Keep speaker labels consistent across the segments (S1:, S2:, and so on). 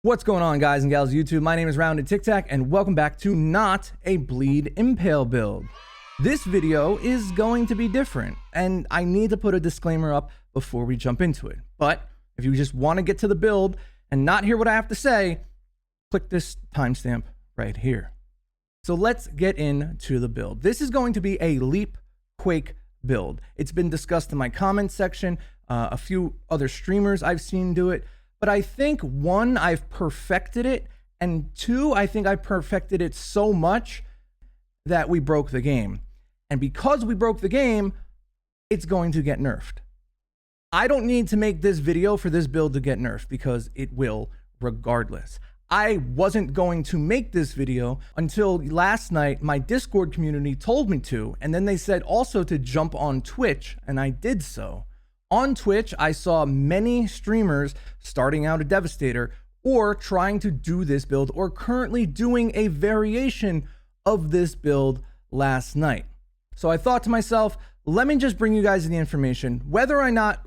S1: What's going on, guys and gals of YouTube? My name is OOTIKTAKOO and welcome back to not a bleed impale build. This video is going to be different and I need to put a disclaimer up before we jump into it. But if you just want to get to the build and not hear what I have to say, click this timestamp right here. So let's get into the build. This is going to be a LeapQuake build. It's been discussed in my comments section. A few other streamers I've seen do it. But I think one, I've perfected it, and two, I think I perfected it so much that we broke the game. And because we broke the game, it's going to get nerfed. I don't need to make this video for this build to get nerfed because it will regardless. I wasn't going to make this video until last night my Discord community told me to, and then they said also to jump on Twitch, and I did so. On Twitch, I saw many streamers starting out a Devastator or trying to do this build or currently doing a variation of this build last night. So I thought to myself, let me just bring you guys the information. Whether or not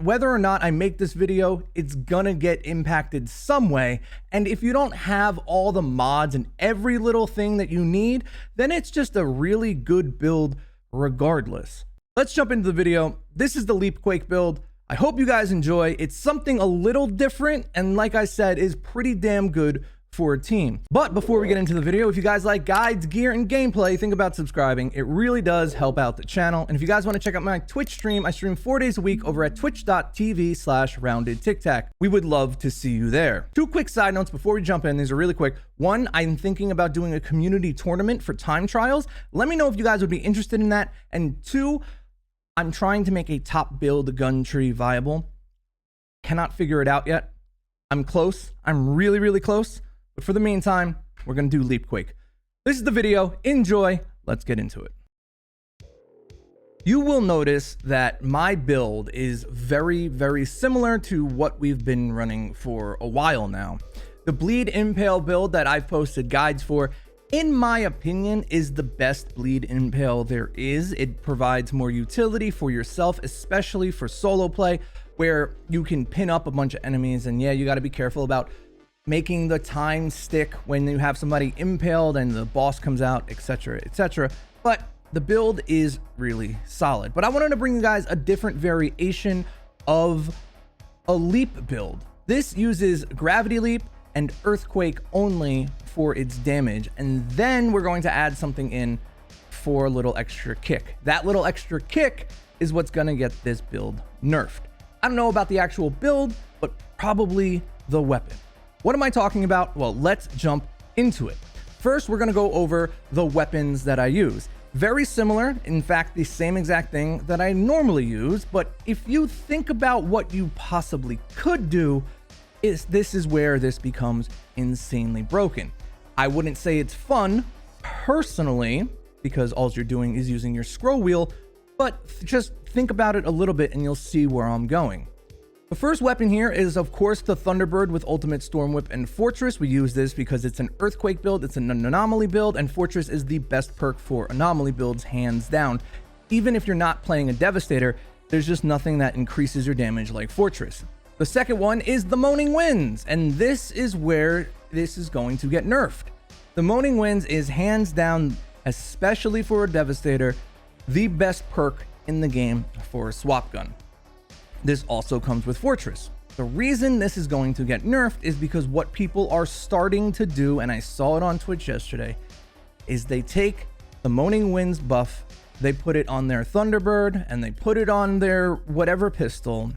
S1: I make this video, it's gonna get impacted some way. And if you don't have all the mods and every little thing that you need, then it's just a really good build regardless. Let's jump into the video. This is the LeapQuake build. I hope you guys enjoy. It's something a little different and, like I said, is pretty damn good for a team. But before we get into the video, if you guys like guides, gear, and gameplay, think about subscribing. It really does help out the channel. And if you guys want to check out my Twitch stream, I stream 4 days a week over at twitch.tv/roundedtiktak. We would love to see you there. Two quick side notes before we jump in. These are really quick. One, I'm thinking about doing a community tournament for time trials. Let me know if you guys would be interested in that. And two, I'm trying to make a top build gun tree viable. Cannot figure it out yet. I'm close. I'm really, really close. But for the meantime, we're going to do LeapQuake. This is the video. Enjoy. Let's get into it. You will notice that my build is very, very similar to what we've been running for a while now. The bleed impale build that I've posted guides for, in my opinion, is the best bleed impale there is. It provides more utility for yourself, especially for solo play, where you can pin up a bunch of enemies. And yeah, you got to be careful about making the time stick when you have somebody impaled and the boss comes out, etc., etc. But the build is really solid. But I wanted to bring you guys a different variation of a leap build. This uses gravity leap and earthquake only for its damage, and then we're going to add something in for a little extra kick. That little extra kick is what's gonna get this build nerfed. I don't know about the actual build, but probably the weapon. What am I talking about? Well, let's jump into it. First, we're gonna go over the weapons that I use. Very similar, in fact, the same exact thing that I normally use, but if you think about what you possibly could do, this is where this becomes insanely broken. I wouldn't say it's fun personally, because all you're doing is using your scroll wheel, but just think about it a little bit and you'll see where I'm going. The first weapon here is, of course, the Thunderbird with Ultimate Storm Whip and Fortress. We use this because it's an Earthquake build, it's an Anomaly build, and Fortress is the best perk for Anomaly builds, hands down. Even if you're not playing a Devastator, there's just nothing that increases your damage like Fortress. The second one is the Moaning Winds, and this is where this is going to get nerfed. The Moaning Winds is hands down, especially for a Devastator, the best perk in the game for a swap gun. This also comes with Fortress. The reason this is going to get nerfed is because what people are starting to do, and I saw it on Twitch yesterday, is they take the Moaning Winds buff, they put it on their Thunderbird, and they put it on their whatever pistol,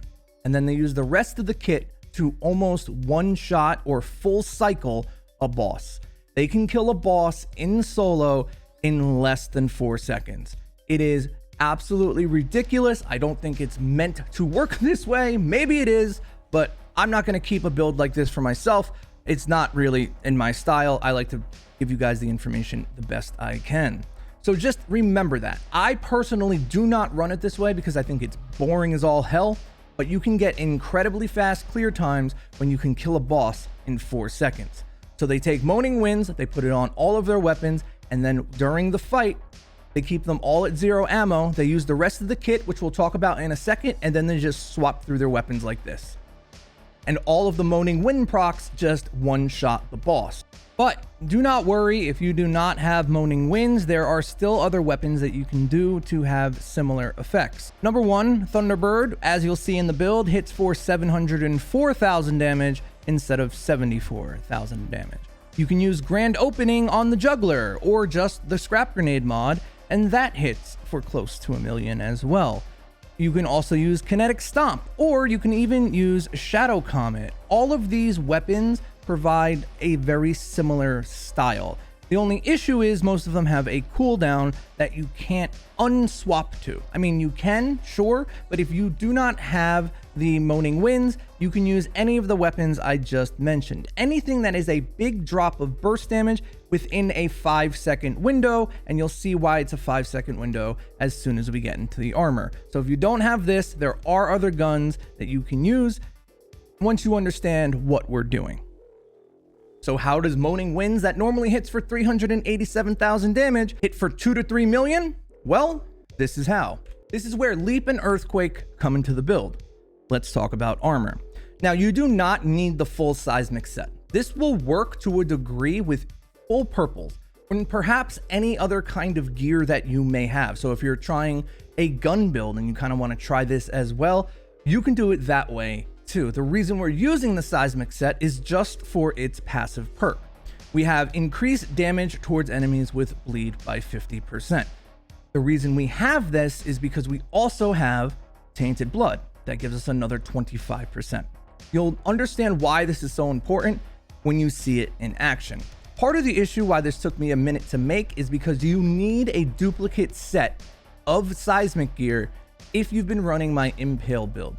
S1: and then they use the rest of the kit to almost one-shot or full cycle a boss. They can kill a boss in solo in less than 4 seconds. It is absolutely ridiculous. I don't think it's meant to work this way. Maybe it is, but I'm not going to keep a build like this for myself. It's not really in my style. I like to give you guys the information the best I can. So just remember that. I personally do not run it this way because I think it's boring as all hell. But you can get incredibly fast clear times when you can kill a boss in 4 seconds. So they take Moaning Winds, they put it on all of their weapons, and then during the fight, they keep them all at 0 ammo. They use the rest of the kit, which we'll talk about in a second, and then they just swap through their weapons like this. and all of the Moaning Wind procs just one-shot the boss. But do not worry if you do not have Moaning Winds, there are still other weapons that you can do to have similar effects. Number 1, Thunderbird, as you'll see in the build, hits for 704,000 damage instead of 74,000 damage. You can use Grand Opening on the Juggler or just the Scrap Grenade mod, and that hits for close to 1 million as well. You can also use Kinetic Stomp, or you can even use Shadow Comet. All of these weapons provide a very similar style. The only issue is most of them have a cooldown that you can't unswap to. I mean, you can, sure, but if you do not have the Moaning Winds, you can use any of the weapons I just mentioned. Anything that is a big drop of burst damage within a 5-second window, and you'll see why it's a 5-second window as soon as we get into the armor. So if you don't have this, there are other guns that you can use once you understand what we're doing. So how does Moaning Winds that normally hits for 387,000 damage hit for 2 to 3 million? Well, this is how. This is where Leap and Earthquake come into the build. Let's talk about armor. Now, you do not need the full seismic set. This will work to a degree with full purples and perhaps any other kind of gear that you may have. So if you're trying a gun build and you kind of want to try this as well, you can do it that way too. The reason we're using the seismic set is just for its passive perk. We have increased damage towards enemies with bleed by 50%. The reason we have this is because we also have Tainted Blood. That gives us another 25%. You'll understand why this is so important when you see it in action. Part of the issue why this took me a minute to make is because you need a duplicate set of seismic gear if you've been running my Impale build.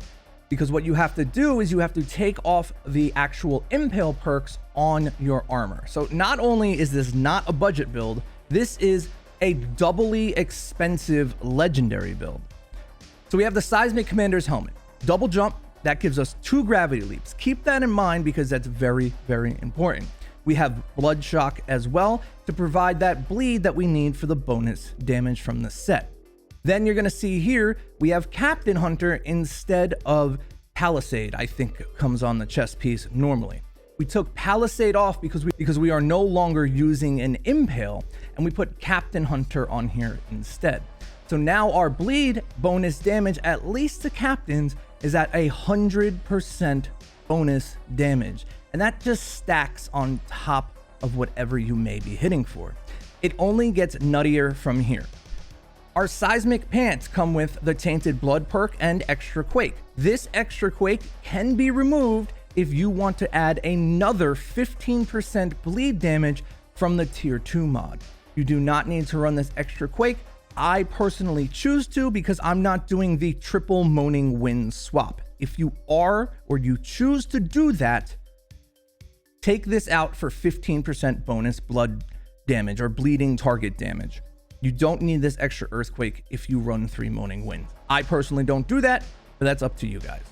S1: Because what you have to do is you have to take off the actual Impale perks on your armor. So not only is this not a budget build, this is a doubly expensive legendary build. So we have the Seismic Commander's helmet. Double jump, that gives us 2 gravity leaps. Keep that in mind because that's very, very important. We have Blood Shock as well to provide that bleed that we need for the bonus damage from the set. Then you're going to see here, we have Captain Hunter instead of Palisade, I think comes on the chest piece normally. We took Palisade off because we are no longer using an Impale, and we put Captain Hunter on here instead. So now our bleed bonus damage, at least to captains, is at 100% bonus damage. And that just stacks on top of whatever you may be hitting for. It only gets nuttier from here. Our seismic pants come with the Tainted Blood perk and Extra Quake. This Extra Quake can be removed if you want to add another 15% bleed damage from the tier 2 mod. You do not need to run this Extra Quake. I personally choose to because I'm not doing the triple Moaning Wind swap. If you are, or you choose to do that, take this out for 15% bonus blood damage or bleeding target damage. You don't need this extra Earthquake if you run 3 Moaning Winds. I personally don't do that, but that's up to you guys.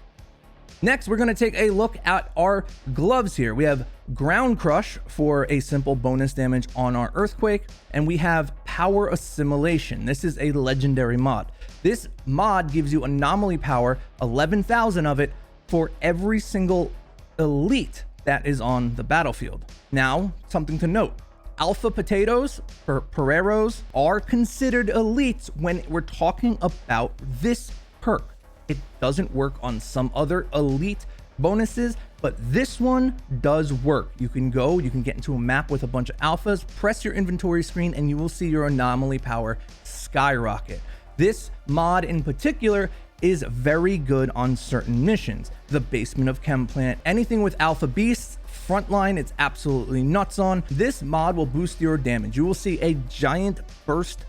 S1: Next, we're going to take a look at our gloves here. We have Ground Crush for a simple bonus damage on our Earthquake, and we have Power Assimilation. This is a legendary mod. This mod gives you anomaly power, 11,000 of it, for every single elite that is on the battlefield. Now, something to note. Alpha potatoes, or Pereiros, are considered elites when we're talking about this perk. It doesn't work on some other elite bonuses, but this one does work. You can get into a map with a bunch of alphas, press your inventory screen, and you will see your anomaly power skyrocket. This mod in particular is very good on certain missions. The Basement of Chemplant, anything with alpha beasts, frontline, it's absolutely nuts on. This mod will boost your damage. You will see a giant burst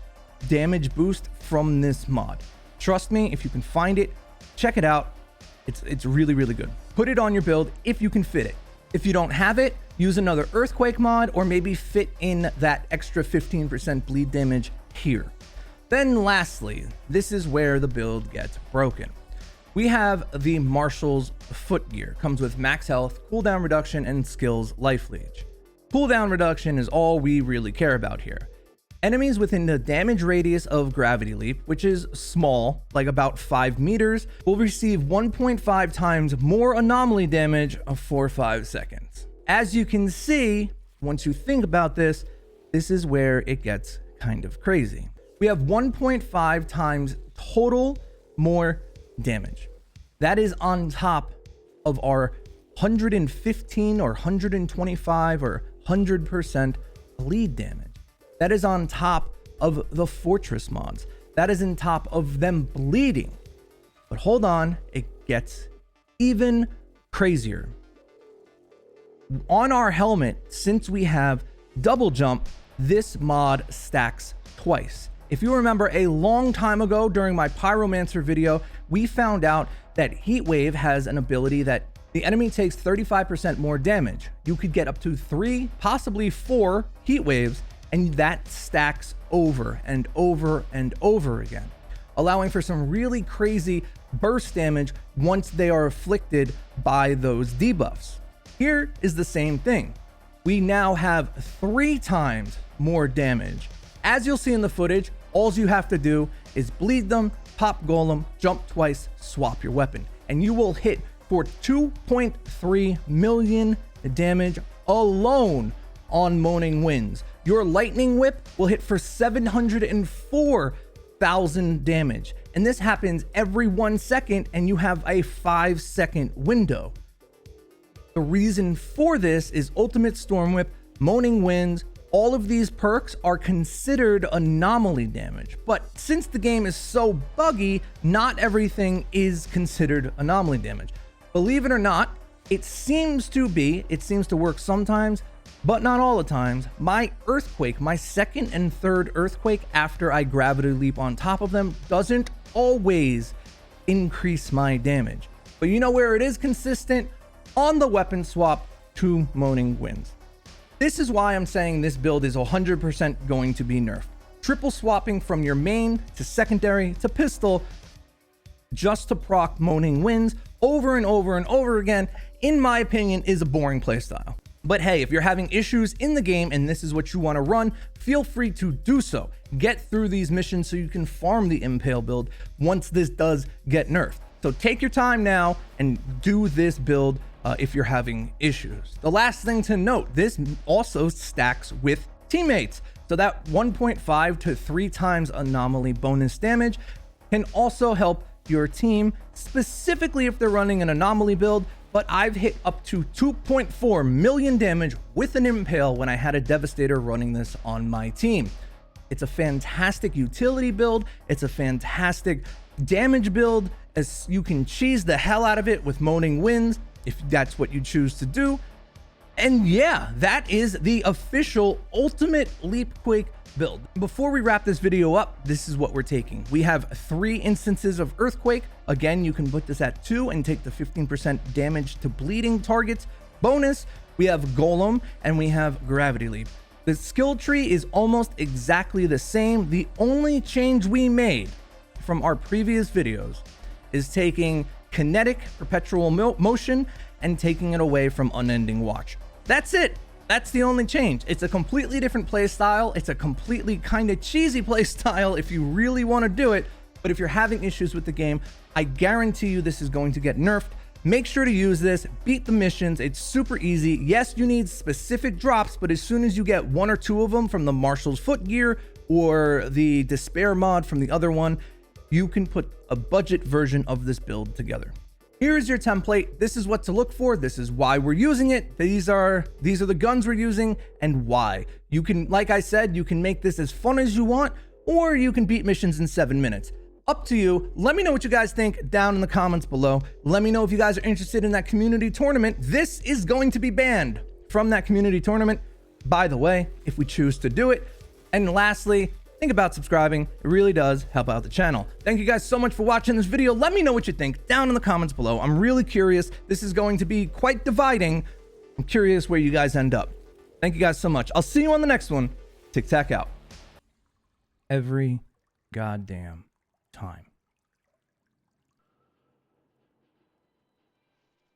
S1: damage boost from this mod. Trust me, if you can find it, check it out. It's really, really good. Put it on your build if you can fit it. If you don't have it, use another Earthquake mod or maybe fit in that extra 15% bleed damage here. Then lastly, this is where the build gets broken. We have the Marshal's foot gear. Comes with max health, cooldown reduction, and skills life leech. Cooldown reduction is all we really care about here. Enemies within the damage radius of Gravity Leap, which is small, like about 5 meters, will receive 1.5 times more anomaly damage for 5 seconds. As you can see, once you think about this, this is where it gets kind of crazy. We have 1.5 times total more damage. That is on top of our 115 or 125 or 100% bleed damage. That is on top of the fortress mods. That is on top of them bleeding. But hold on, it gets even crazier. On our helmet, since we have double jump, this mod stacks twice. If you remember a long time ago during my Pyromancer video, we found out that Heat Wave has an ability that the enemy takes 35% more damage. You could get up to 3, possibly 4 Heat Waves, and that stacks over and over and over again, allowing for some really crazy burst damage once they are afflicted by those debuffs. Here is the same thing. We now have 3 times more damage. As you'll see in the footage, all you have to do is bleed them, pop golem, jump twice, swap your weapon, and you will hit for 2.3 million damage alone on Moaning Winds. Your lightning whip will hit for 704,000 damage, and this happens every 1 second, and you have a 5-second window. The reason for this is Ultimate Storm Whip, Moaning Winds. All of these perks are considered anomaly damage, but since the game is so buggy, not everything is considered anomaly damage. Believe it or not, it seems to work sometimes, but not all the times. My earthquake, my second and third earthquake after I gravity leap on top of them, doesn't always increase my damage. But you know where it is consistent? On the weapon swap to Moaning Winds. This is why I'm saying this build is 100% going to be nerfed. Triple swapping from your main to secondary to pistol just to proc Moaning Winds over and over and over again, in my opinion, is a boring playstyle. But hey, if you're having issues in the game and this is what you want to run, feel free to do so. Get through these missions so you can farm the Impale build once this does get nerfed. So take your time now and do this build if you're having issues. The last thing to note, this also stacks with teammates. So that 1.5 to 3 times anomaly bonus damage can also help your team, specifically if they're running an anomaly build. But I've hit up to 2.4 million damage with an Impale when I had a Devastator running this on my team. It's a fantastic utility build. It's a fantastic damage build, as you can cheese the hell out of it with Moaning Winds if that's what you choose to do. And yeah, that is the official ultimate LeapQuake build. Before we wrap this video up, this is what we're taking. We have 3 instances of Earthquake. Again, you can put this at 2 and take the 15% damage to bleeding targets. Bonus, we have Golem and we have Gravity Leap. The skill tree is almost exactly the same. The only change we made from our previous videos is taking Kinetic Perpetual Motion and taking it away from Unending Watch. That's it. That's the only change. It's a completely different play style. It's a completely kind of cheesy play style if you really want to do it. But if you're having issues with the game, I guarantee you this is going to get nerfed. Make sure to use this, beat the missions. It's super easy. Yes, you need specific drops, but as soon as you get 1 or 2 of them from the Marshal's Foot Gear or the Despair mod from the other one, you can put a budget version of this build together. Here's your template. This is what to look for. This is why we're using it. These are the guns we're using and why. You can, like I said, you can make this as fun as you want, or you can beat missions in 7 minutes. Up to you. Let me know what you guys think down in the comments below. Let me know if you guys are interested in that community tournament. This is going to be banned from that community tournament, by the way, if we choose to do it. And lastly, think about subscribing. It really does help out the channel. Thank you guys so much for watching this video. Let me know what you think down in the comments below. I'm really curious. This is going to be quite dividing. I'm curious where you guys end up. Thank you guys so much. I'll see you on the next one. Tic Tac out. Every goddamn time.